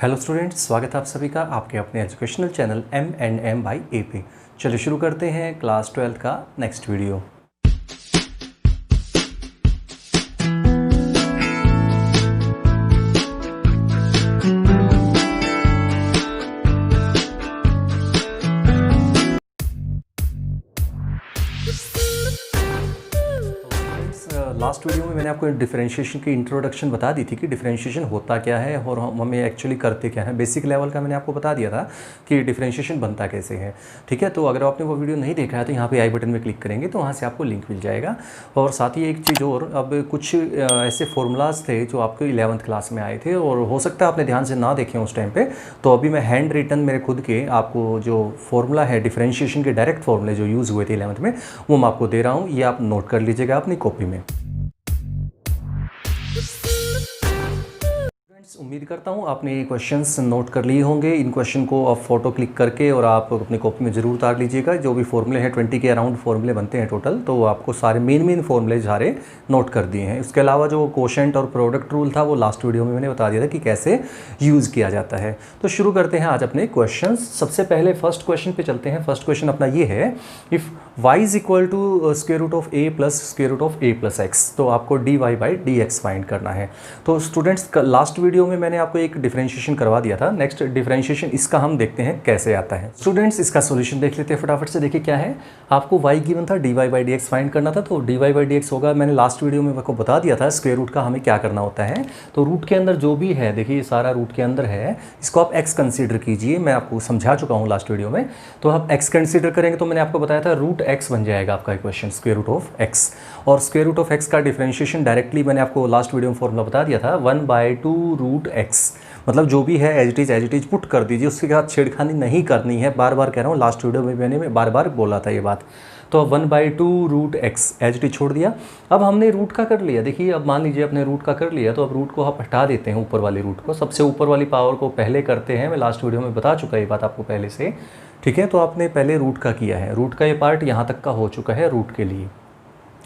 Hello students, स्वागत है आप सभी का आपके अपने एजुकेशनल चैनल M&M बाई ए पे। चलिए शुरू करते हैं क्लास 12 का नेक्स्ट वीडियो। लास्ट वीडियो में मैंने आपको डिफरेंशिएशन की इंट्रोडक्शन बता दी थी कि डिफरेंशिएशन होता क्या है और हम हमें एक्चुअली करते क्या है। बेसिक लेवल का मैंने आपको बता दिया था कि डिफरेंशिएशन बनता कैसे है। ठीक है, तो अगर आपने वो वीडियो नहीं देखा है तो यहाँ पे आई बटन में क्लिक करेंगे तो वहाँ से आपको लिंक मिल जाएगा। और साथ ही एक चीज़ और, अब कुछ ऐसे फॉर्मूलाज थे जो आपको 11th क्लास में आए थे और हो सकता है आपने ध्यान से ना देखे उस टाइम पर। तो अभी मैं हैंड रिटन मेरे खुद के आपको जो फॉर्मूला है डिफरेंशिएशन के डायरेक्ट फॉर्मूले जो यूज़ हुए थे 11th में, वो मैं आपको दे रहा हूँ। ये आप नोट कर लीजिएगा अपनी कॉपी में। उम्मीद करता हूँ आपने ये क्वेश्चंस नोट कर लिए होंगे। इन क्वेश्चन को आप फोटो क्लिक करके और आप अपनी कॉपी में ज़रूर उतार लीजिएगा। जो भी फॉर्मूले हैं 20 के अराउंड फॉर्मूले बनते हैं टोटल, तो आपको सारे मेन फॉर्मूले सारे नोट कर दिए हैं। इसके अलावा जो कोशेंट और प्रोडक्ट रूल था वो लास्ट वीडियो में मैंने बता दिया था कि कैसे यूज़ किया जाता है। तो शुरू करते हैं आज अपने क्वेश्चन। सबसे पहले फर्स्ट क्वेश्चन पर चलते हैं। फर्स्ट क्वेश्चन अपना ये है, if y is equal to square root of a plus square root of a plus x, तो आपको dy बाई dx फाइंड करना है। तो स्टूडेंट्स लास्ट वीडियो में मैंने आपको एक डिफरेंशिएशन करवा दिया था। नेक्स्ट डिफरेंशिएशन इसका हम देखते हैं कैसे आता है। स्टूडेंट्स इसका सॉल्यूशन देख लेते हैं फटाफट से। देखिए क्या है, आपको y गिवन था, dy बाई dx फाइंड करना था। तो dy बाई dx होगा, मैंने लास्ट वीडियो में आपको बता दिया था स्क्वायर रूट का हमें क्या करना होता है। तो रूट के अंदर जो भी है, देखिए सारा रूट के अंदर है, इसको आप x कंसीडर कीजिए। मैं आपको समझा चुका हूँ लास्ट वीडियो में। तो आप x कंसीडर करेंगे तो मैंने आपको बताया था रूट x बन जाएगा आपका equation, square root of x। और स्क्वायर रूट ऑफ x का डिफरेंशिएशन डायरेक्टली मैंने आपको लास्ट वीडियो में फॉर्मूला बता दिया था, 1/2 रूट x। मतलब जो भी है एज इट इज पुट कर दीजिए, उसके साथ छेड़खानी नहीं करनी है। बार बार कह रहा हूँ, लास्ट वीडियो में मैंने बार बार बोला था ये बात। तो 1/2 root x as it is छोड़ दिया। अब हमने रूट का कर लिया। देखिए अब मान लीजिए अपने रूट का कर लिया, तो अब रूट को आप हटा देते हैं, ऊपर वाले रूट को, सबसे ऊपर वाली पावर को पहले करते हैं। मैं लास्ट वीडियो में बता चुका ये बात आपको पहले से। ठीक है, तो आपने पहले रूट का किया है, रूट का ये पार्ट यहाँ तक का हो चुका है रूट के लिए।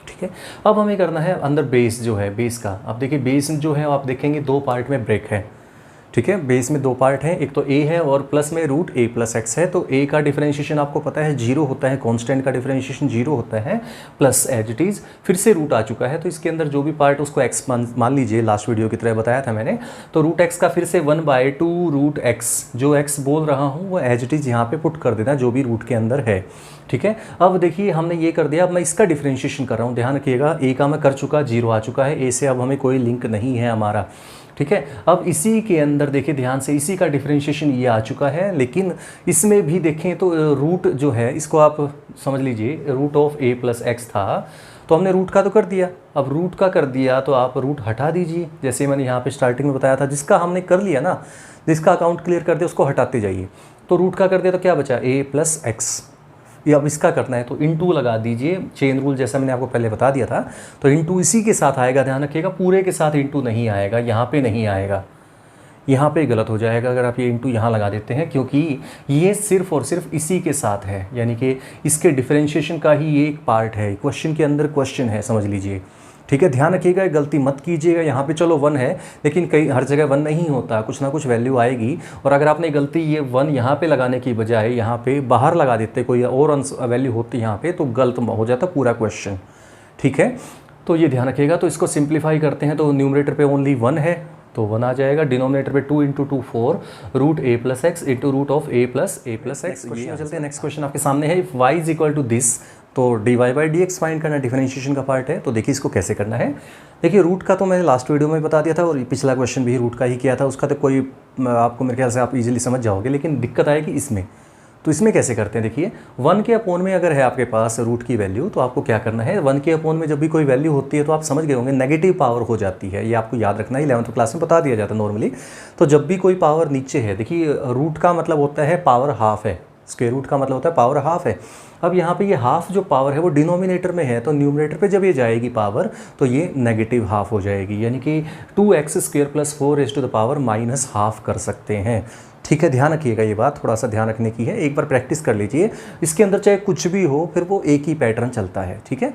ठीक है, अब हमें करना है अंदर बेस जो है, बेस का। अब देखिए बेस जो है आप देखेंगे दो पार्ट में ब्रेक है। ठीक है, बेस में दो पार्ट हैं, एक तो a है और प्लस में रूट a प्लस एक्स है। तो a का डिफरेंशिएशन आपको पता है 0 होता है, कांस्टेंट का डिफरेंशिएशन 0 होता है, प्लस एज इट इज़ फिर से रूट आ चुका है। तो इसके अंदर जो भी पार्ट उसको x मान लीजिए, लास्ट वीडियो की तरह बताया था मैंने। तो रूट x का फिर से 1/2 रूट x, जो x बोल रहा हूँ वो एज इट इज़ यहाँ पे पुट कर देना, जो भी रूट के अंदर है। ठीक है, अब देखिए हमने ये कर दिया। अब मैं इसका डिफरेंशिएशन कर रहा हूँ, ध्यान रखिएगा। a का मैं कर चुका, 0 आ चुका है, a से अब हमें कोई लिंक नहीं है हमारा। ठीक है, अब इसी के अंदर देखिए ध्यान से, इसी का डिफरेंशिएशन ये आ चुका है। लेकिन इसमें भी देखें तो रूट जो है, इसको आप समझ लीजिए root of a plus x था, तो हमने रूट का तो कर दिया। अब रूट का कर दिया तो आप रूट हटा दीजिए, जैसे मैंने यहाँ पे स्टार्टिंग में बताया था। जिसका हमने कर लिया ना, जिसका अकाउंट क्लियर कर दिया उसको हटाते जाइए। तो रूट का कर दिया तो क्या बचा, a प्लस एक्स। ये अब इसका करना है तो इनटू लगा दीजिए, चेन रूल जैसा मैंने आपको पहले बता दिया था। तो इनटू इसी के साथ आएगा, ध्यान रखिएगा, पूरे के साथ इनटू नहीं आएगा, यहाँ पे नहीं आएगा, यहाँ पे गलत हो जाएगा अगर आप ये इनटू यहाँ लगा देते हैं, क्योंकि ये सिर्फ और सिर्फ इसी के साथ है, यानी कि इसके डिफरेंशिएशन का ही ये एक पार्ट है। क्वेश्चन के अंदर क्वेश्चन है, समझ लीजिए। ठीक है, ध्यान रखिएगा, गलती मत कीजिएगा। यहाँ पे चलो 1 है, लेकिन कई हर जगह 1 नहीं होता, कुछ ना कुछ वैल्यू आएगी। और अगर आपने गलती ये 1 यहाँ पे लगाने की बजाय यहाँ पे बाहर लगा देते, कोई और वैल्यू होती यहाँ पे, तो गलत हो जाता पूरा क्वेश्चन। ठीक है, तो ये ध्यान रखिएगा। तो इसको सिंप्लीफाई करते हैं तो न्यूमरेटर पे ओनली 1 है तो 1 आ जाएगा, डिनोमिनेटर पे 2 × 2 4 root a plus x into root of a plus x. चलते हैं नेक्स्ट क्वेश्चन आपके सामने है, if y is equal to this, तो dy बाई dx फाइंड करना डिफरेंशिएशन का पार्ट है। तो देखिए इसको कैसे करना है। देखिए रूट का तो मैंने लास्ट वीडियो में बता दिया था और पिछला क्वेश्चन भी रूट का ही किया था। उसका तो कोई आपको मेरे ख्याल से आप इजीली समझ जाओगे, लेकिन दिक्कत आएगी इसमें। तो इसमें कैसे करते हैं, देखिए 1 के अपॉन में अगर है आपके पास रूट की वैल्यू, तो आपको क्या करना है, 1 के अपॉन में जब भी कोई वैल्यू होती है तो आप समझ गए होंगे नेगेटिव पावर हो जाती है। ये आपको याद रखना है, 11th क्लास में बता दिया जाता है नॉर्मली। तो जब भी कोई पावर नीचे है, देखिए रूट का मतलब होता है पावर हाफ है, स्क्वायर रूट का मतलब होता है पावर हाफ है। अब यहाँ पे ये हाफ जो पावर है वो डिनोमिनेटर में है, तो न्यूमरेटर पे जब ये जाएगी पावर तो ये नेगेटिव हाफ हो जाएगी, यानी कि 2x² + 4 -½ कर सकते हैं। ठीक है, ध्यान रखिएगा, ये बात थोड़ा सा ध्यान रखने की है। एक बार प्रैक्टिस कर लीजिए, इसके अंदर चाहे कुछ भी हो फिर वो एक ही पैटर्न चलता है। ठीक है,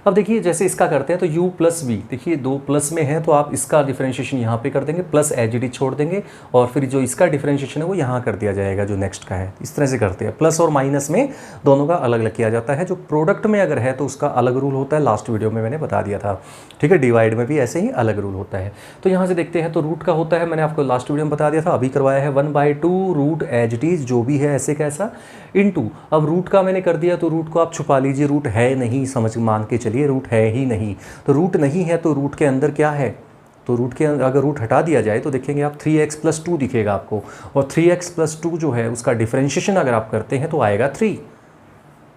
अब देखिए जैसे इसका करते हैं तो u प्लस वी, देखिए दो प्लस में है तो आप इसका डिफरेंशिएशन यहाँ पे कर देंगे, प्लस एज इट इज छोड़ देंगे और फिर जो इसका डिफरेंशिएशन है वो यहाँ कर दिया जाएगा जो नेक्स्ट का है। इस तरह से करते हैं, प्लस और माइनस में दोनों का अलग अलग किया जाता है। जो प्रोडक्ट में अगर है तो उसका अलग रूल होता है, लास्ट वीडियो में मैंने बता दिया था, ठीक है। डिवाइड में भी ऐसे ही अलग रूल होता है। तो यहाँ से देखते हैं तो रूट का होता है, मैंने आपको लास्ट वीडियो में बता दिया था, अभी करवाया है 1/2 रूट एज इट इज जो भी है ऐसे कैसा इनटू, अब रूट का मैंने कर दिया तो रूट को आप छुपा लीजिए, रूट है नहीं, समझ मान के चलिए रूट है ही नहीं। तो रूट नहीं है तो रूट के अंदर क्या है, तो रूट के अगर रूट हटा दिया जाए तो देखेंगे आप 3x + 2 दिखेगा आपको, और 3x + 2 जो है उसका डिफरेंशिएशन अगर आप करते हैं तो आएगा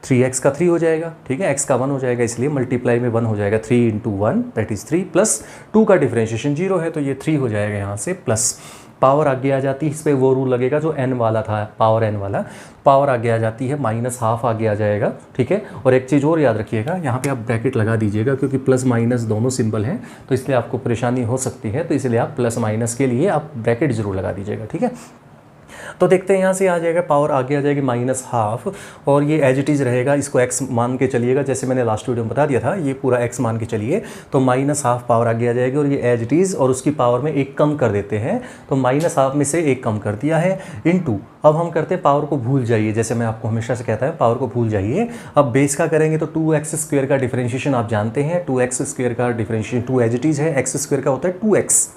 3x का 3 हो जाएगा, ठीक है, x का 1 हो जाएगा, इसलिए मल्टीप्लाई में 1 हो जाएगा, 3 × 1 दैट इज़ 3 प्लस 2 का डिफरेंशिएशन 0 है तो ये 3 हो जाएगा यहाँ से, प्लस पावर आगे आ जाती है, इस पर वो रूल लगेगा जो n वाला था, पावर n वाला, पावर आगे आ जाती है, -½ आगे आ जाएगा, ठीक है। और एक चीज़ और याद रखिएगा, यहाँ पे आप ब्रैकेट लगा दीजिएगा क्योंकि प्लस माइनस दोनों सिंबल हैं तो इसलिए आपको परेशानी हो सकती है, तो इसलिए आप प्लस माइनस के लिए आप ब्रैकेट जरूर लगा दीजिएगा, ठीक है। तो देखते हैं यहाँ से आ जाएगा, पावर आगे आ जाएगी -½ और ये एज इट इज़ रहेगा, इसको x मान के चलिएगा, जैसे मैंने लास्ट वीडियो में बता दिया था, ये पूरा x मान के चलिए तो -½ पावर आगे आ जाएगी और ये एज इट इज़, और उसकी पावर में 1 कम कर देते हैं तो -½ में से 1 कम कर दिया है इनटू, अब हम करते हैं पावर को भूल जाइए, जैसे मैं आपको हमेशा से कहता है पावर को भूल जाइए। अब बेस का करेंगे तो 2x² का डिफरेंशिएशन आप जानते हैं, 2x² का डिफरेंशिएशन 2 एज इट इज़ है, x² का होता है 2x,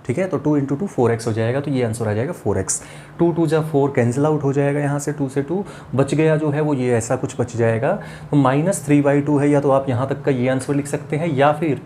ठीक है। तो 2 × 2 4x हो जाएगा, तो ये आंसर आ जाएगा 4x। 2 × 2 = 4 कैंसिल आउट हो जाएगा, यहाँ से 2 से 2 बच गया जो है वो ये ऐसा कुछ बच जाएगा। तो -3/2 है, या तो आप यहाँ तक का ये आंसर लिख सकते हैं, या फिर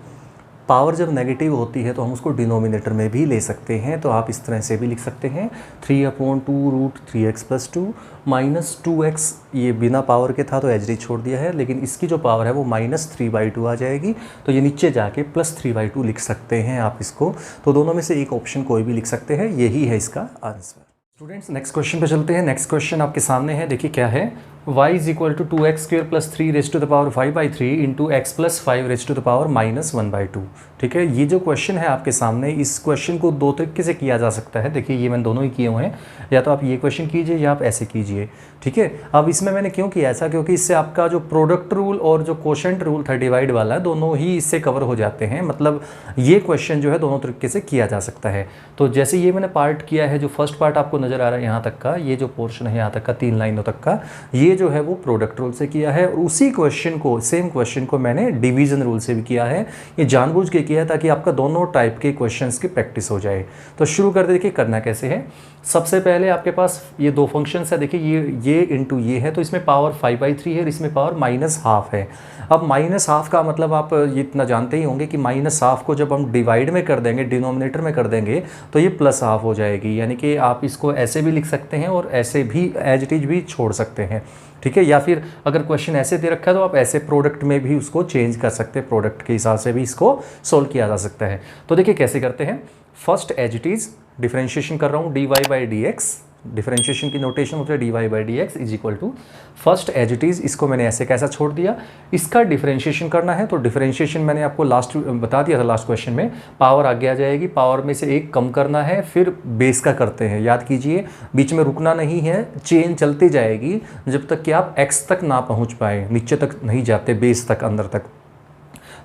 पावर जब नेगेटिव होती है तो हम उसको डिनोमिनेटर में भी ले सकते हैं, तो आप इस तरह से भी लिख सकते हैं 3/2 रूट 3x + 2 -2x, ये बिना पावर के था तो एच डी छोड़ दिया है, लेकिन इसकी जो पावर है वो -3/2 आ जाएगी, तो ये नीचे जाके +3/2 लिख सकते हैं आप इसको। तो दोनों में से एक ऑप्शन कोई भी लिख सकते हैं, यही है इसका आंसर। स्टूडेंट्स नेक्स्ट क्वेश्चन पे चलते हैं। नेक्स्ट क्वेश्चन आपके सामने है, देखिए क्या है, y = 2x² + 3⁵5/3 × x + 5⁻⁻² -1/2, ठीक है। ये जो क्वेश्चन है आपके सामने, इस क्वेश्चन को दो तरीके से किया जा सकता है, देखिए ये मैंने दोनों ही किए हुए हैं, या तो आप ये क्वेश्चन कीजिए या आप ऐसे कीजिए, ठीक है। अब इसमें मैंने क्यों किया ऐसा, क्योंकि इससे आपका जो प्रोडक्ट रूल और जो क्वोशंट रूल था डिवाइड वाला, दोनों ही इससे कवर हो जाते हैं, मतलब ये क्वेश्चन जो है दोनों तरीके से किया जा सकता है। तो जैसे ये मैंने पार्ट किया है, जो फर्स्ट पार्ट आपको नज़र आ रहा है यहाँ तक का, ये जो पोर्शन है यहाँ तक का 3 लाइनों तक का, ये जो है वो प्रोडक्ट रूल से किया है, और उसी क्वेश्चन को, सेम क्वेश्चन को मैंने डिवीजन रूल से भी किया है। ये जानबूझ के किया है ताकि आपका दोनों टाइप के क्वेश्चंस की प्रैक्टिस हो जाए। तो शुरू कर देखिए करना कैसे है। सबसे पहले आपके पास ये दो फंक्शंस है, देखिए ये इनटू ये है, तो इसमें पावर 5/3 है और इसमें पावर -½ है। अब -½ का मतलब आप ये इतना जानते ही होंगे कि -½ को जब हम डिवाइड में कर देंगे, डिनोमिनेटर में कर देंगे, तो ये +½ हो जाएगी, यानी कि आप इसको ऐसे भी लिख सकते हैं और ऐसे भी एज इट इज भी छोड़ सकते हैं, ठीक है। या फिर अगर क्वेश्चन ऐसे दे रखा है तो आप ऐसे प्रोडक्ट में भी उसको चेंज कर सकते हैं, प्रोडक्ट के हिसाब से भी इसको सोल्व किया जा सकता है। तो देखिए कैसे करते हैं। First as it is differentiation कर रहा हूँ, dy/dx, डिफरेंशिएशन की नोटेशन होती है dy/dx = first as it is, इसको मैंने ऐसे कैसा छोड़ दिया। इसका डिफरेंशिएशन करना है तो डिफरेंशिएशन मैंने आपको लास्ट बता दिया था, लास्ट क्वेश्चन में पावर आगे आ जाएगी, पावर में से 1 कम करना है, फिर बेस का करते हैं, याद कीजिए बीच में रुकना नहीं है, चेन चलती जाएगी जब तक कि आप x तक ना पहुंच पाए, नीचे तक नहीं जाते, बेस तक, अंदर तक।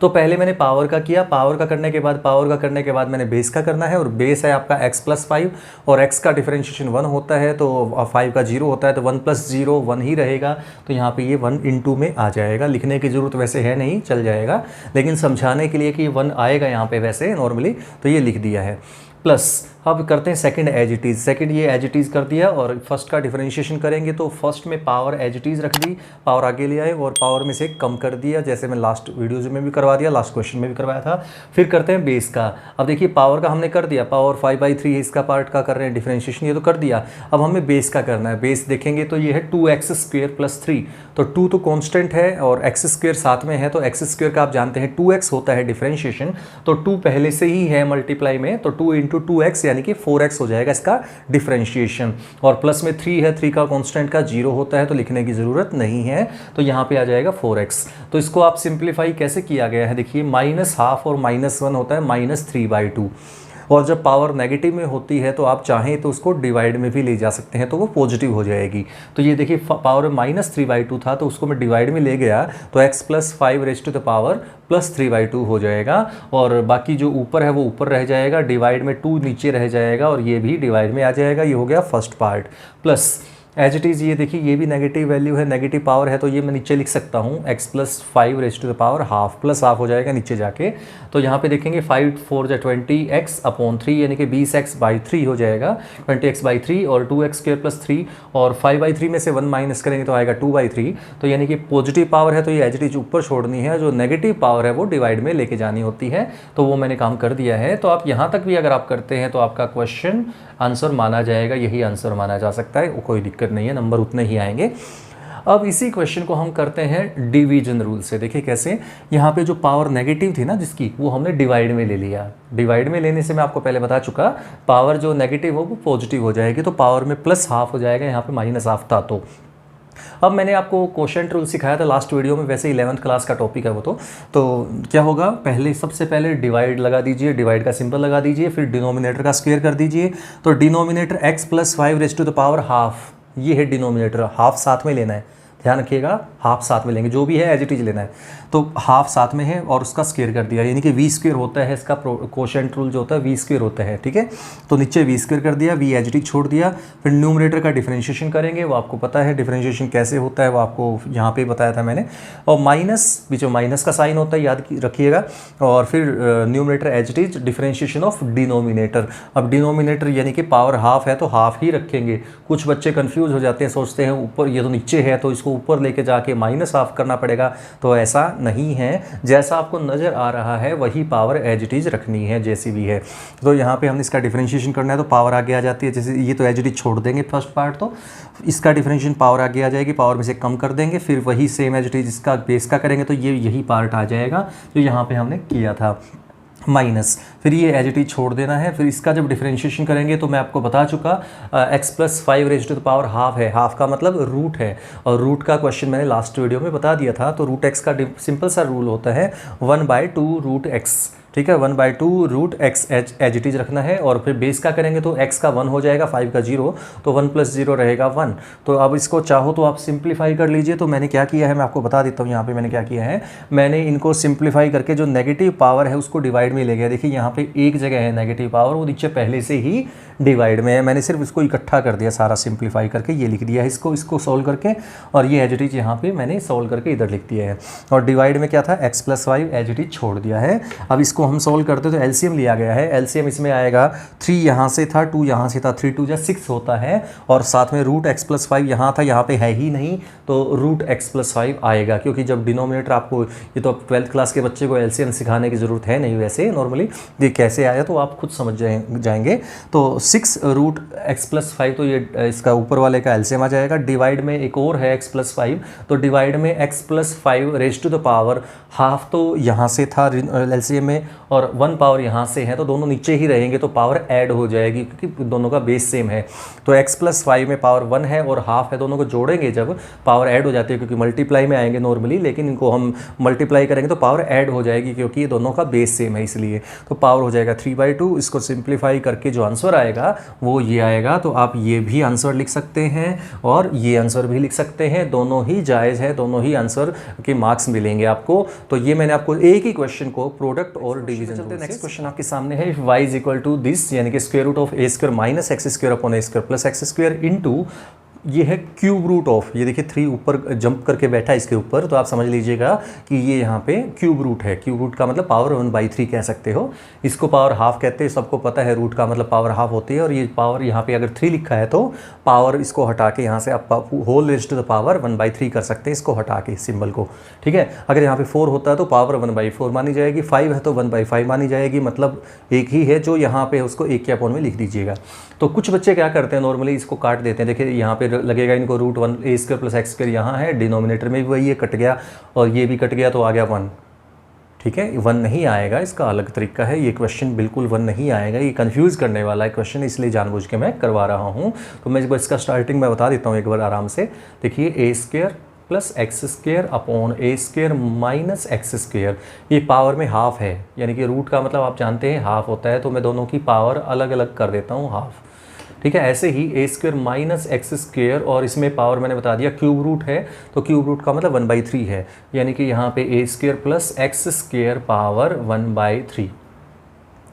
तो पहले मैंने पावर का किया, पावर का करने के बाद मैंने बेस का करना है, और बेस है आपका x + 5 और x का डिफरेंशिएशन 1 होता है, तो 5 का 0 होता है, तो 1 + 0 1 ही रहेगा, तो यहाँ पे ये 1 × में आ जाएगा। लिखने की ज़रूरत वैसे है नहीं, चल जाएगा, लेकिन समझाने के लिए कि 1 आएगा यहाँ पे वैसे नॉर्मली, तो ये लिख दिया है। प्लस अब करते हैं second as it is, second ये एज इट इज़ कर दिया, और फर्स्ट का डिफरेंशिएशन करेंगे तो फर्स्ट में पावर एज इट इज़ रख दी, पावर आगे ले आए और पावर में से कम कर दिया, जैसे मैं लास्ट वीडियोज में भी करवा दिया, लास्ट क्वेश्चन में भी करवाया था। फिर करते हैं बेस का। अब देखिए पावर का हमने कर दिया, पावर 5/3 है, इसका पार्ट का कर रहे हैं डिफरेंशिएशन, ये तो कर दिया। अब हमें बेस का करना है। बेस देखेंगे तो ये है 2x² + 3, तो 2 तो कॉन्स्टेंट है और x² साथ में है, तो x² का आप जानते हैं 2x होता है डिफरेंशिएशन, तो 2 पहले से ही है मल्टीप्लाई में, तो 2 × 2x यानी कि 4x हो जाएगा इसका डिफरेंशिएशन, और प्लस में 3 है, 3 का कांस्टेंट का 0 होता है, तो लिखने की ज़रूरत नहीं है, तो यहाँ पे आ जाएगा 4x। तो इसको आप सिंप्लीफाई कैसे किया गया है, देखिए -½ और -1 होता है -3/2, और जब पावर नेगेटिव में होती है तो आप चाहें तो उसको डिवाइड में भी ले जा सकते हैं, तो वो पॉजिटिव हो जाएगी। तो ये देखिए पावर -3/2 था, तो उसको मैं डिवाइड में ले गया तो x + 5 raise to the power +3/2 हो जाएगा, और बाकी जो ऊपर है वो ऊपर रह जाएगा, डिवाइड में 2 नीचे रह जाएगा, और ये भी डिवाइड में आ जाएगा। ये हो गया first part. Plus as it is ये देखिए ये भी नेगेटिव वैल्यू है, नेगेटिव पावर है, तो ये मैं नीचे लिख सकता हूँ x + 5 raise to the power half, plus half हो जाएगा नीचे जाके। तो यहाँ पे देखेंगे 5 4 = 20x/3 यानी कि 20x/3 हो जाएगा, 20x/3 और 2x² + 3, और 5/3 में से 1 माइनस करेंगे तो आएगा 2/3। तो यानी कि पॉजिटिव पावर है तो ये एज इट इज ऊपर छोड़नी है, जो नेगेटिव पावर है वो डिवाइड में लेके जानी होती है। तो वो मैंने काम कर दिया है। तो आप यहाँ तक भी अगर आप करते हैं तो आपका क्वेश्चन आंसर माना जाएगा, यही आंसर माना जा सकता है, कोई दिक्कत नहीं है, नंबर उतने ही आएंगे। अब इसी क्वेश्चन को हम करते हैं डिवीजन रूल से। देखिए कैसे, यहाँ पे जो पावर नेगेटिव थी ना जिसकी, वो हमने डिवाइड में ले लिया। डिवाइड में लेने से मैं आपको पहले बता चुका, पावर जो नेगेटिव हो वो पॉजिटिव हो जाएगी, तो पावर में +½ हो जाएगा, यहाँ पे -½ था। तो अब मैंने आपको क्वोशिएंट रूल सिखाया था लास्ट वीडियो में, वैसे 11th क्लास का टॉपिक है वो। तो क्या होगा, पहले सबसे पहले डिवाइड लगा दीजिए, डिवाइड का सिंबल लगा दीजिए, फिर डिनोमिनेटर का स्क्वायर कर दीजिए। तो denominator x + 5 raise to the power half, ये है डिनोमिनेटर, हाफ साथ में लेना है, ध्यान रखिएगा, हाफ साथ में लेंगे, जो भी है एज इट इज लेना है। तो हाफ साथ में है और उसका स्क्वायर कर दिया, यानी कि v² होता है, इसका क्वोशिएंट रूल जो होता है v² होता है, ठीक है। तो नीचे v² कर दिया, v एज इट इज छोड़ दिया, फिर न्यूमरेटर का डिफरेंशिएशन करेंगे, वो आपको पता है डिफरेंशिएशन कैसे होता है, वो आपको यहाँ पे बताया था मैंने। और माइनस, बीच में माइनस का साइन होता है, याद रखिएगा। और फिर numerator as it is, differentiation of denominator. अब डिनोमिनेटर यानी कि पावर हाफ है तो हाफ ही रखेंगे। कुछ बच्चे कंफ्यूज हो जाते हैं, सोचते हैं ऊपर ये तो नीचे है तो इसको ऊपर लेके जाके -½ करना पड़ेगा, तो ऐसा नहीं है। जैसा आपको नज़र आ रहा है वही पावर एज इट इज़ रखनी है, जैसी भी है। तो यहाँ पे हमने इसका डिफरेंशिएशन करना है तो पावर आगे आ जाती है, जैसे ये तो एज इट इज छोड़ देंगे फर्स्ट पार्ट, तो इसका डिफरेंशिएशन पावर आगे आ जाएगी, पावर में से कम कर देंगे, फिर वही सेम एज इट इज इसका बेस का करेंगे, तो ये यही पार्ट आ जाएगा जो यहाँ पे हमने किया था, माइनस। फिर ये एज इट इज छोड़ देना है। फिर इसका जब डिफरेंशिएशन करेंगे तो मैं आपको बता चुका, x + 5 raise to the power half है, हाफ का मतलब रूट है, और रूट का क्वेश्चन मैंने लास्ट वीडियो में बता दिया था। तो √x का सिंपल सा रूल होता है 1/2 √x, ठीक है, 1/2 √x एज इट इज रखना है। और फिर बेस का करेंगे तो x का 1 हो जाएगा, 5 का 0, तो 1 + 0 रहेगा 1। तो अब इसको चाहो तो आप सिंप्लीफाई कर लीजिए। तो मैंने क्या किया है मैं आपको बता देता हूँ, यहाँ पे मैंने क्या किया है, मैंने इनको सिंप्लीफाई करके जो नेगेटिव पावर है उसको डिवाइड में ले गया। देखिए यहाँ पे एक जगह है नेगेटिव पावर, वो नीचे पहले से ही डिवाइड में है, मैंने सिर्फ इसको इकट्ठा कर दिया सारा, सिंप्लीफाई करके ये लिख दिया है इसको सॉल्व करके, और ये एज इट इज यहाँ पे मैंने सॉल्व करके इधर लिख दिया है। और डिवाइड में क्या था, x + 5 एज इट इज छोड़ दिया है। अब इसको हम सॉल्व करते तो एलसीएम लिया गया है, एलसीएम इसमें आएगा 3 यहाँ से था, 2 यहाँ से था, 3 2 = 6 होता है, और साथ में √x + 5 यहाँ था, यहाँ पे है ही नहीं, तो √x + 5 आएगा, क्योंकि जब डिनोमिनेटर आपको, ये तो अब 12th क्लास के बच्चे को एलसीएम सिखाने की ज़रूरत है नहीं, वैसे नॉर्मली ये कैसे आया तो आप खुद समझ जाएंगे। तो 6 √x + 5, तो ये इसका ऊपर वाले का एलसीएम आ जाएगा। डिवाइड में एक और है x + 5, तो डिवाइड में x + 5 raise to the power half, तो यहाँ से था एलसीएम में, और 1 पावर यहाँ से है, तो दोनों नीचे ही रहेंगे, तो पावर ऐड हो जाएगी क्योंकि दोनों का बेस सेम है। तो x + 5 में पावर 1 है और हाफ है, दोनों को जोड़ेंगे जब पावर ऐड हो जाती है, क्योंकि मल्टीप्लाई में आएंगे नॉर्मली, लेकिन इनको हम मल्टीप्लाई करेंगे तो पावर ऐड हो जाएगी क्योंकि ये दोनों का बेस सेम है, इसलिए तो पावर हो जाएगा 3/2। इसको सिंप्लीफाई करके जो आंसर आएगा वो ये आएगा। तो आप ये भी आंसर लिख सकते हैं और ये आंसर भी लिख सकते हैं, दोनों ही जायज़ है, दोनों ही आंसर के मार्क्स मिलेंगे आपको। तो ये मैंने आपको एक ही क्वेश्चन को प्रोडक्ट और डिवीजन। नेक्स्ट क्वेश्चन आपके सामने है, इफ y = दिस, यानी कि √² (a² - x² + x² इनटू, ये है क्यूब रूट ऑफ, ये देखिए 3 ऊपर जंप करके बैठा है इसके ऊपर, तो आप समझ लीजिएगा कि ये यहाँ पे क्यूब रूट है। क्यूब रूट का मतलब पावर 1/3 कह सकते हो, इसको पावर हाफ कहते हैं, सबको पता है रूट का मतलब पावर हाफ होती है। और ये पावर यहाँ पे अगर 3 लिखा है तो पावर इसको हटा के यहाँ से आप whole raise to the power 1/3 कर सकते हैं, इसको हटा के सिंबल को, ठीक है। अगर यहाँ पे 4 होता है तो पावर 1/4 मानी जाएगी, 5 है तो 1/5 मानी जाएगी, मतलब एक ही है, जो यहाँ पे उसको 1 के अपॉन में लिख दीजिएगा। तो कुछ बच्चे क्या करते हैं, नॉर्मली इसको काट देते हैं। देखिए यहाँ पे लगेगा इनको √1 (a² + x² यहाँ है, डिनोमिनेटर में भी वही है, कट गया, और ये भी कट गया तो आ गया 1, ठीक है। 1 नहीं आएगा, इसका अलग तरीका है, ये क्वेश्चन बिल्कुल 1 नहीं आएगा, ये कंफ्यूज करने वाला है क्वेश्चन, इसलिए जानबूझ के मैं करवा रहा हूँ। तो मैं इसका स्टार्टिंग में बता देता हूँ एक बार आराम से। देखिए a² plus X square upon A square minus X square, ये पावर में हाफ है, यानी कि रूट का मतलब आप जानते हैं हाफ होता है, तो मैं दोनों की पावर अलग अलग कर देता हूँ हाफ। ठीक है, ऐसे ही ए स्क्वेयर माइनस एक्स स्क्वेयर, और इसमें पावर मैंने बता दिया क्यूब रूट है, तो क्यूब रूट का मतलब 1/3 है, यानी कि यहाँ पे A square plus X square power 1/3।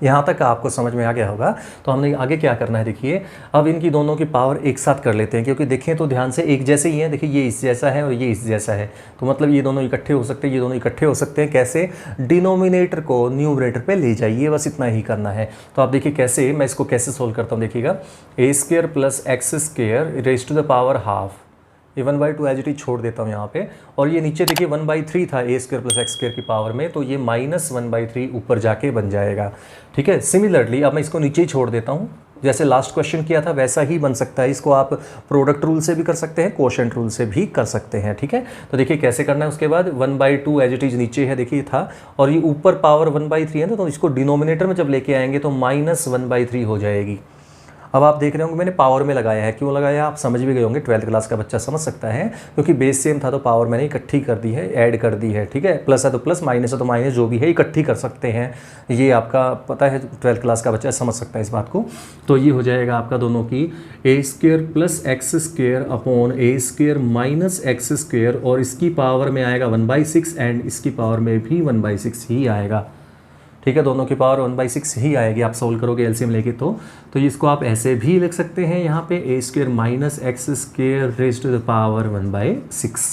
यहाँ तक आपको समझ में आ गया होगा। तो हमने आगे क्या करना है, देखिए अब इनकी दोनों की पावर एक साथ कर लेते हैं, क्योंकि देखें तो ध्यान से एक जैसे ही हैं। देखिए ये इस जैसा है और ये इस जैसा है, तो मतलब ये दोनों इकट्ठे हो सकते हैं, ये दोनों इकट्ठे हो सकते हैं। कैसे? डिनोमिनेटर को न्यूमरेटर पे ले जाइए, बस इतना ही करना है। तो आप देखिए कैसे, मैं इसको कैसे सोल्व करता हूँ, देखिएगा A square plus X square raise to the power half, ये 1/2 एज इट इज छोड़ देता हूँ यहाँ पे, और ये नीचे देखिए 1/3 था ए स्क्वेयर प्लस एक्स स्क्वेयर की पावर में, तो ये माइनस 1/3 ऊपर जाके बन जाएगा। ठीक है, सिमिलरली अब मैं इसको नीचे ही छोड़ देता हूँ, जैसे लास्ट क्वेश्चन किया था वैसा ही बन सकता है। इसको आप प्रोडक्ट रूल से भी कर सकते हैं, कोशेंट रूल से भी कर सकते हैं। ठीक है, तो देखिए कैसे करना है। उसके बाद 1/2 एज इट इज नीचे है, देखिए था, और ये ऊपर पावर 1/3 है, तो इसको डिनोमिनेटर में जब लेके आएंगे तो माइनस 1/3 हो जाएगी। अब आप देख रहे होंगे मैंने पावर में लगाया है, क्यों लगाया आप समझ भी गए होंगे, 12th क्लास का बच्चा समझ सकता है, क्योंकि बेस सेम था तो पावर मैंने इकट्ठी कर दी है, ऐड कर दी है। ठीक है, प्लस है तो प्लस, माइनस है तो माइनस, जो भी है इकट्ठी कर सकते हैं, ये आपका पता है, 12th क्लास का बच्चा समझ सकता है इस बात को। तो ये हो जाएगा आपका दोनों की A square plus X square upon A square minus X square, और इसकी पावर में आएगा 1/6 एंड इसकी पावर में भी 1/6 ही आएगा। ठीक है, दोनों की पावर 1/6 ही आएगी, आप सोल्व करोगे एलसीएम लेके। तो इसको आप ऐसे भी लिख सकते हैं, यहाँ पे A square minus X square raise to the power 1/6।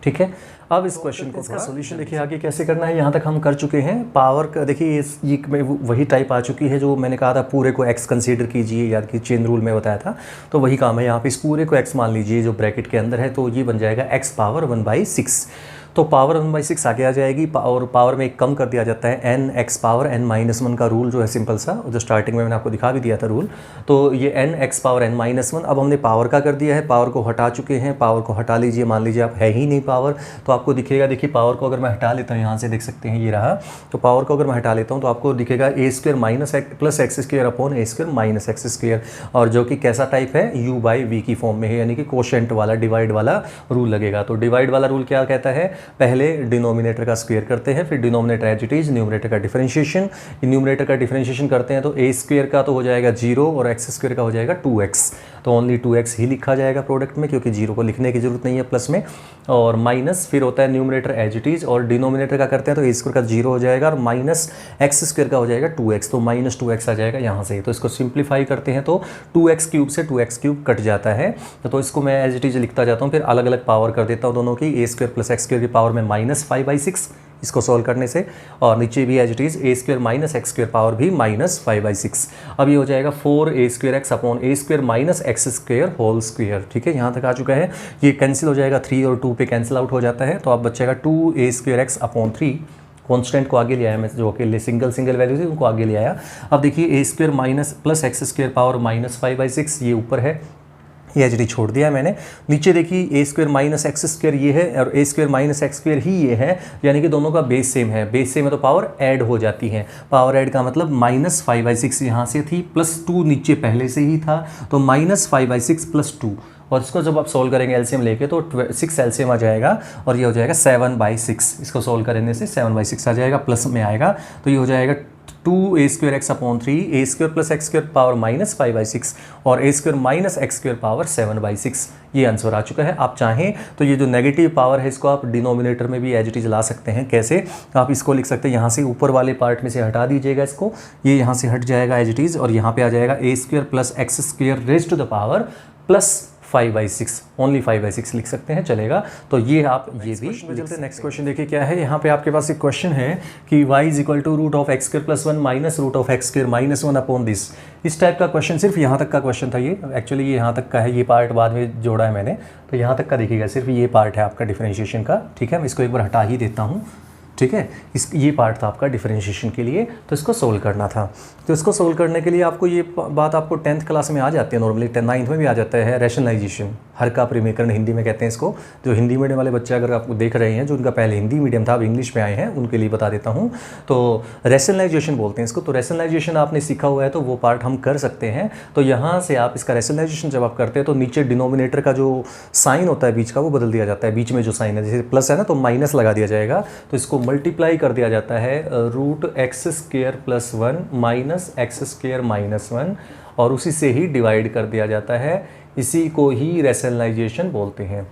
ठीक है, अब इस क्वेश्चन को इसका सोल्यूशन देखिए आगे कैसे करना है। यहाँ तक हम कर चुके हैं। पावर का देखिए ये में वही टाइप आ चुकी है जो मैंने कहा था, पूरे को x कंसीडर कीजिए, याद कि चेन रूल में बताया था, तो वही काम है। यहाँ पे इस पूरे को x मान लीजिए जो ब्रैकेट के अंदर है, तो ये बन जाएगा x पावर 1/6। तो पावर 1/6 आगे आ जाएगी, और पावर में एक कम कर दिया जाता है, n x पावर n-1 का रूल जो है सिंपल सा, जो स्टार्टिंग में मैंने आपको दिखा भी दिया था रूल। तो ये n x पावर n-1, अब हमने पावर का कर दिया है, पावर को हटा चुके हैं। पावर को हटा लीजिए, मान लीजिए आप है ही नहीं पावर, तो आपको दिखेगा, देखिए पावर को अगर मैं हटा लेता हूँ, यहाँ से देख सकते हैं ये रहा, तो पावर को अगर मैं हटा लेता हूँ तो आपको दिखेगा A square minus plus X square upon A square minus X square, और जो कि कैसा टाइप है, u/v की फॉर्म में है, यानी कि कोशेंट वाला, डिवाइड वाला रूल लगेगा। तो डिवाइड वाला रूल क्या कहता है, पहले डिनोमिनेटर का स्क्वायर करते हैं, फिर denominator as it is, numerator का डिफरेंशिएशन। न्यूमरेटर का डिफरेंशिएशन करते हैं तो ए स्क्वायर का तो हो जाएगा 0 और एक्स स्क्वायर का हो जाएगा 2x, तो ओनली 2x ही लिखा जाएगा प्रोडक्ट में, क्योंकि 0 को लिखने की जरूरत नहीं है प्लस में। और माइनस फिर होता है न्यूमरेटर एज इट इज, और डिनोमिनेटर का करते हैं तो ए स्क्वायर का 0 हो जाएगा और माइनस एक्स स्क्वायर का हो जाएगा 2x, तो माइनस 2x आ जाएगा यहाँ से। तो इसको सिंप्लीफाई करते हैं तो 2x क्यूब से 2x क्यूब कट जाता है, तो इसको मैं एज इट इज लिखता जाता हूँ। फिर अलग अलग पावर कर देता हूँ दोनों की, A square plus X square की पावर में -5/6 इसको सॉल्व करने से, और नीचे भी as it is A square minus X square power भी -5/6। अब ये हो जाएगा 4a square X upon A square minus X square whole square. ठीक है, यहाँ तक आ चुका है। ये कैंसिल हो जाएगा, 3 और 2 पे कैंसिल आउट हो जाता है, तो अब बचेगा 2a square X upon 3, constant को आगे ले आया मैं, जो अकेले सिंगल वैल्यू थी उनको आगे ले आया। अब देखिए A square minus plus X square power -5/6 ये ऊपर है, ये एच डी छोड़ दिया है मैंने। नीचे देखिए A square minus X square ये है, और A square minus X square ही ये है, यानी कि दोनों का बेस सेम है। बेस सेम है तो पावर ऐड हो जाती है। पावर ऐड का मतलब -5/6 यहाँ से थी, +2 नीचे पहले से ही था, तो -5/6 + 2, और इसको जब आप सोल्व करेंगे एलसीएम लेके तो 6 एलसीएम आ जाएगा, और ये हो जाएगा 7/6। इसको सोल्व करने से 7/6 आ जाएगा, प्लस में आएगा, तो ये हो जाएगा 2a square X upon 3, A square plus X square power -5/6 और A square minus X square power 7/6। ये आंसर आ चुका है। आप चाहें तो ये जो नेगेटिव पावर है इसको आप डिनोमिनेटर में भी एज इट इज ला सकते हैं। कैसे? आप इसको लिख सकते हैं, यहाँ से ऊपर वाले पार्ट में से हटा दीजिएगा इसको, ये यहाँ से हट जाएगा एज इट इज, और यहाँ पे आ जाएगा A square plus X square raise to the power plus 5/6, only 5/6 लिख सकते हैं, चलेगा। तो ये आप ये भी चलते। नेक्स्ट क्वेश्चन देखिए क्या है। यहाँ पे आपके पास एक क्वेश्चन है कि y = √(x² + 1 - √(x² - 1) upon this. इस टाइप का क्वेश्चन, सिर्फ यहाँ तक का क्वेश्चन था ये, एक्चुअली ये यहाँ तक का है, ये पार्ट बाद में जोड़ा है मैंने, तो यहाँ तक का देखिएगा, सिर्फ ये पार्ट है आपका डिफरेंशिएशन का। ठीक है, मैं इसको एक बार हटा ही देता हूँ। ठीक है, ये पार्ट था आपका डिफरेंशिएशन के लिए, तो इसको सोल्व करना था। तो इसको सोल्व करने के लिए आपको ये बात आपको 10th क्लास में आ जाती है, नॉर्मली 9th में भी आ जाता है, रैशनलाइजेशन। हर का परिमेयकरण हिंदी में कहते हैं इसको। जो हिंदी मीडियम वाले बच्चे अगर आपको देख रहे हैं, जो उनका पहले हिंदी मीडियम था अब इंग्लिश में आए हैं, उनके लिए बता देता हूँ। तो रैशनलाइजेशन बोलते हैं इसको। तो रैशनलाइजेशन आपने सीखा हुआ है तो वो पार्ट हम कर सकते हैं। तो यहाँ से आप इसका रैशनलाइजेशन जब आप करते हैं तो नीचे डिनोमिनेटर का जो साइन होता है बीच का वो बदल दिया जाता है। बीच में जो साइन है जैसे प्लस है ना तो माइनस लगा दिया जाएगा, तो इसको मल्टीप्लाई कर दिया जाता है √x² + 1 माइनस x² - 1 और उसी से ही डिवाइड कर दिया जाता है। इसी को ही रैशनलाइजेशन बोलते हैं।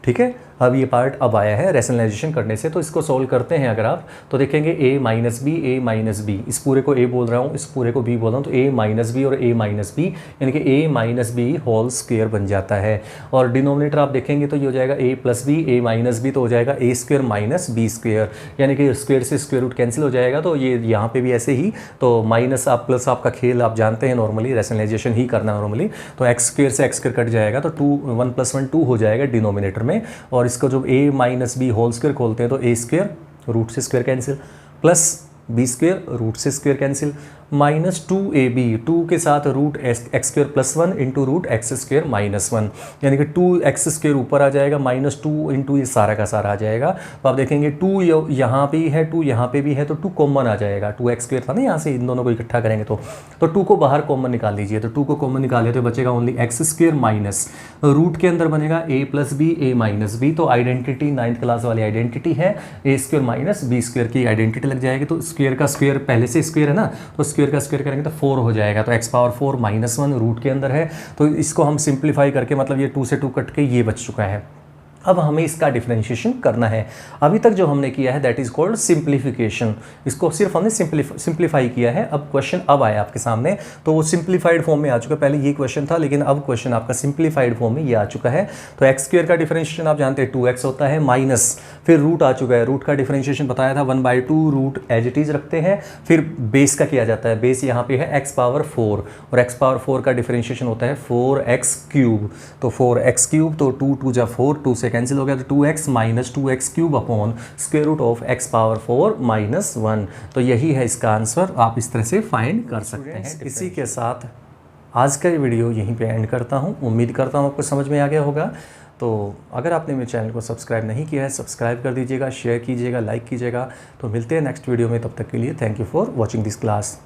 ठीक है, अब ये पार्ट अब आया है रैशनलाइजेशन करने से। तो इसको सोल्व करते हैं अगर आप तो देखेंगे a - b a - b, इस पूरे को a बोल रहा हूँ, इस पूरे को b बोल रहा हूँ, तो a - b और a - b यानी कि a - b होल स्क्वायर बन जाता है। और डिनोमिनेटर आप देखेंगे तो ये हो जाएगा a + b, a - b तो हो जाएगा a² - b², यानी कि स्क्वायर से स्क्वायर रूट कैंसिल हो जाएगा। तो ये यहाँ पे भी ऐसे ही, तो माइनस आप प्लस आपका खेल आप जानते हैं, नॉर्मली रैशनलाइजेशन ही करना नॉर्मली। तो x² से x² कट जाएगा तो 1 + 1 2 हो जाएगा डिनोमिनेटर में। और इसको जब a - b होल स्क्वायर खोलते हैं तो a² रूट से square cancel plus b² root से स्क्वायर कैंसिल -2ab 2 के साथ √x² + 1 इंटू √x² - 1 यानी कि 2x² ऊपर आ जाएगा -2 इंटू ये सारा का सारा आ जाएगा। तो आप देखेंगे 2 यहाँ पे है, 2 यहाँ पे भी है, तो 2 कॉमन आ जाएगा। 2x² था ना, यहाँ से इन दोनों को इकट्ठा करेंगे तो 2 को बाहर कॉमन निकाल लीजिए। तो 2 को कॉमन निकालिए तो बचेगा ओनली x² माइनस रूट के अंदर बनेगा a + b a - b। तो आइडेंटिटी 9th क्लास वाली आइडेंटिटी है, a² - b² की आइडेंटिटी लग जाएगी। तो स्क्वायर का स्क्वायर पहले से स्क्वायर है ना, तो स्क्वायर का स्क्वायर करेंगे तो 4 हो जाएगा। तो x⁴ - 1 रूट के अंदर है। तो इसको हम सिंप्लीफाई करके मतलब ये 2 से 2 कट के ये बच चुका है। अब हमें इसका डिफरेंशिएशन करना है। अभी तक जो हमने किया है दैट इज कॉल्ड सिंप्लीफिकेशन। इसको सिर्फ हमने सिंप्लीफाई किया है। अब क्वेश्चन अब आया आपके सामने, तो वो सिंप्लीफाइड फॉर्म में आ चुका है। पहले ये क्वेश्चन था लेकिन अब क्वेश्चन आपका सिंप्लीफाइड फॉर्म में ये आ चुका है। तो x² का डिफरेंशिएशन आप जानते हैं 2x होता है, माइनस फिर रूट आ चुका है। रूट का डिफरेंशिएशन बताया था 1/2 रूट एज इट इज रखते हैं। फिर बेस का किया जाता है, बेस यहाँ पे है x⁴ और x⁴ का डिफरेंशिएशन होता है 4x³। तो 4x³ तो 2 × 2 = 4, 2 से कैंसिल हो गया तो 2x - 2x³ upon square root of x⁴ - 1। तो यही है इसका आंसर, आप इस तरह से फाइंड कर सकते हैं। इसी के साथ आज का ये वीडियो यहीं पे एंड करता हूँ। उम्मीद करता हूँ आपको समझ में आ गया होगा। तो अगर आपने मेरे चैनल को सब्सक्राइब नहीं किया है, सब्सक्राइब कर दीजिएगा, शेयर कीजिएगा, लाइक कीजिएगा। तो मिलते हैं नेक्स्ट वीडियो में, तब तक के लिए thank you for watching this class.